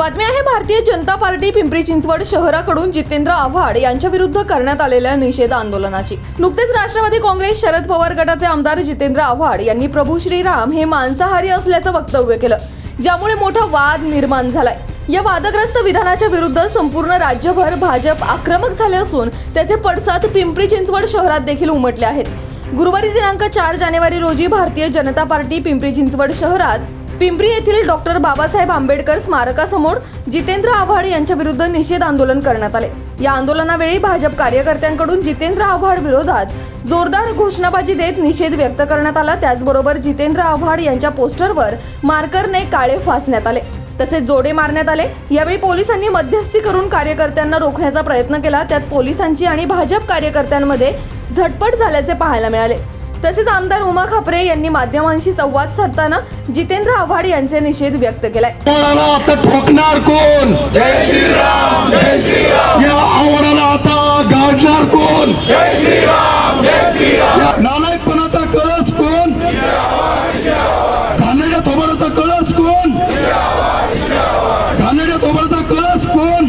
बातमी आहे भारतीय जनता पार्टी पिंपरी चिंचवड शहराकडून जितेंद्र आव्हाड यांच्या विरुद्ध करण्यात आलेल्या निषेध आंदोलनाची। नुकतेच राष्ट्रवादी काँग्रेस शरद पवार गटाचे आमदार जितेंद्र आव्हाड यांनी प्रभू श्रीराम हे मांसाहारी असल्याचं वक्तव्य केलं, ज्यामुळे मोठा वाद निर्माण झालाय। या वादग्रस्त विधानाच्या विरुद्ध संपूर्ण राज्यभर भाजप आक्रमक झाले असून त्याचे पडसाद पिंपरी चिंचवड शहरात देखील उमटले आहेत। गुरुवारी दिनांक 4 जानेवारी रोजी भारतीय जनता पार्टी पिंपरी चिंचवड शहरात पिंपरी येथील डॉक्टर बाबासाहेब आंबेडकर स्मारकासमोर जितेंद्र आव्हाड यांच्या विरुद्ध निषेध आंदोलन करण्यात आले। या आंदोलनावेळी भाजप कार्यकर्त्यांकडून जितेंद्र आव्हाड विरोधात जोरदार घोषणाबाजी देत निषेध व्यक्त करण्यात आला। त्याचबरोबर जितेंद्र आव्हाड यांच्या पोस्टरवर मार्करने काळे फासण्यात आले, तसेच जोडे मारण्यात आले। यावेळी पोलिसांनी मध्यस्थी करून कार्यकर्त्यांना रोखण्याचा प्रयत्न केला। त्यात पोलिसांची आणि भाजप कार्यकर्त्यांमध्ये झटपट झाल्याचे पाहायला मिळाले। तसेच आमदार उमा खापरे यांनी माध्यमांशी संवाद साधताना जितेंद्र आव्हाड यांचे निषेध व्यक्त केलाय। आता ठोकणार कोण? जय श्रीराम, जय श्रीराम। या आव्हाडाला आता गाडणार कोण? जय श्रीराम, जय श्रीराम। नालायकपणाचा कळस कोण? घाणेरड्या थोबाडाचा कळस कोण? घाणेरड्या थोबाडाचा कळस कोण?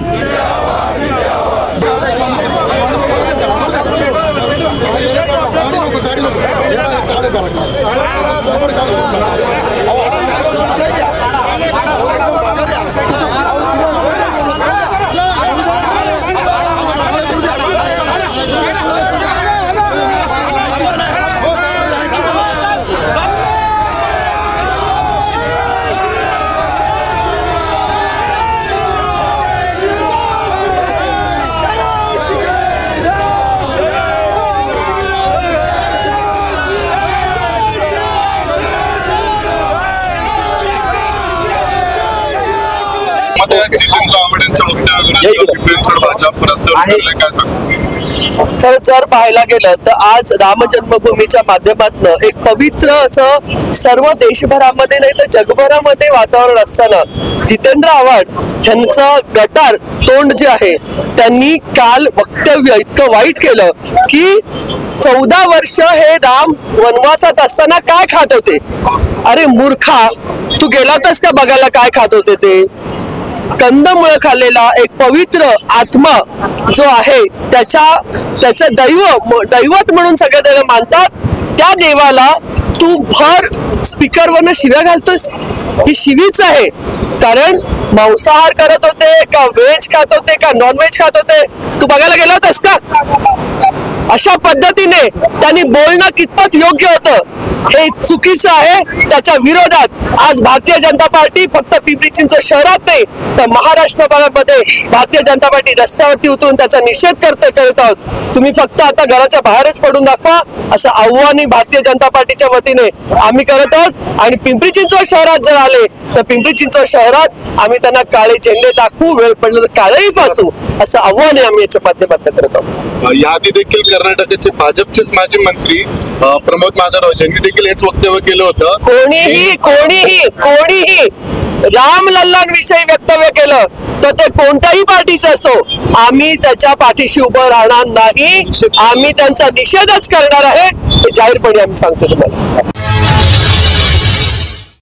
जितेंद्र आव्हाड यांच्या वक्तव्याविरुद्ध भाजप रस्त्यावर काय सांगतो? तर जर पाहायला गेलं तर आज राम जन्मभूमीच्या माध्यमातून एक पवित्र असं सर्व देशभरामध्ये नाही तर जगभरामध्ये वातावरण असताना जितेंद्र आव्हाड यांचं गटार तोंड जे आहे त्यांनी काल वक्तव्य इतकं वाईट केलं की 14 वर्ष हे राम वनवासात असताना काय खात होते। अरे मूर्खा, तू गेला होतास का बघायला काय खात होते ते? कंदमुळं खाल्लेला एक पवित्र आत्मा जो आहे त्याचं दैवत म्हणून सगळेजण मानतात, त्या देवाला तू भर स्पीकरवरनं शिव्या घालतोस। ही शिवीच आहे, कारण मांसाहार करत होते का व्हेज खात होते का नॉन व्हेज खात होते तू बघायला गेला होतास का? अशा पद्धतीने त्यांनी बोलणं कितपत योग्य होतं हे चुकीचं आहे। त्याच्या विरोधात आज भारतीय जनता पार्टी फक्त पिंपरी चिंचवड शहरात नाही तर महाराष्ट्रभरामध्ये भारतीय जनता पार्टी रस्त्यावरती उतरून त्याचा निषेध करत आहोत। तुम्ही फक्त आता घराच्या बाहेरच पडून दाखवा असं आव्हान भारतीय जनता पार्टीच्या वतीने आम्ही करत आहोत। आणि पिंपरी चिंचवड शहरात जर आले तर पिंपरी चिंचवड शहरात आम्ही त्यांना काळे झेंडे दाखवू, वेळ पडलं तर काळेही फासू असं आव्हान आम्ही याच्या माध्यमातून करत आहोत। याआधी देखील कर्नाटकाचे भाजपचेच माजी मंत्री प्रमोद माधवराव यांनी देखील हेच वक्तव्य केलं होतं। कोणीही राम लल्लां विषयी वक्तव्य केलं तर ते कोणत्याही पार्टीचं असो, आम्ही त्याच्या पाठीशी उभं राहणार नाही। आम्ही त्यांचा निषेधच करणार आहे हे जाहीरपणे आम्ही सांगतो तुम्हाला।